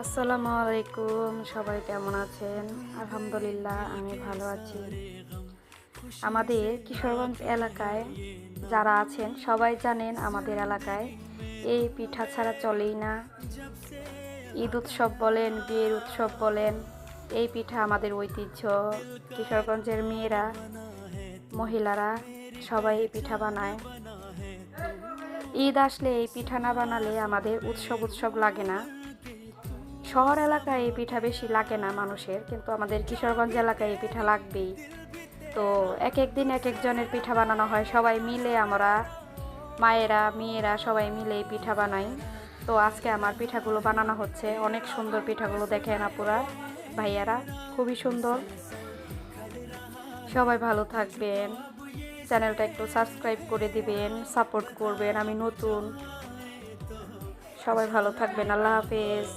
আসসালামু আলাইকুম, সবাই কেমন আছেন? আলহামদুলিল্লাহ আমি ভালো আছি। আমাদের কিশোরগঞ্জ এলাকায় যারা আছেন সবাই জানেন আমাদের এলাকায় এই পিঠা ছাড়া চলেই না। ঈদ উৎসব বলেন, বিয়ের উৎসব বলেন, এই পিঠা আমাদের ঐতিহ্য। কিশোরগঞ্জের মেয়েরা, মহিলারা সবাই এই পিঠা বানায়। ঈদ আসলে এই পিঠা না বানালে আমাদের উৎসব লাগে না। শহর এলাকায় এই পিঠা বেশি লাগে না মানুষের, কিন্তু আমাদের কিশোরগঞ্জ এলাকায় এই পিঠা লাগবেই। তো এক এক দিন এক একজনের পিঠা বানানো হয়, সবাই মিলে আমরা মায়েরা মেয়েরা সবাই মিলে এই পিঠা বানাই। তো আজকে আমার পিঠাগুলো বানানো হচ্ছে, অনেক সুন্দর পিঠাগুলো দেখেন আপুরা ভাইয়ারা, খুবই সুন্দর। সবাই ভালো থাকবেন, চ্যানেলটা একটু সাবস্ক্রাইব করে দিবেন, সাপোর্ট করবেন, আমি নতুন। সবাই ভালো থাকবেন, আল্লাহ হাফেজ।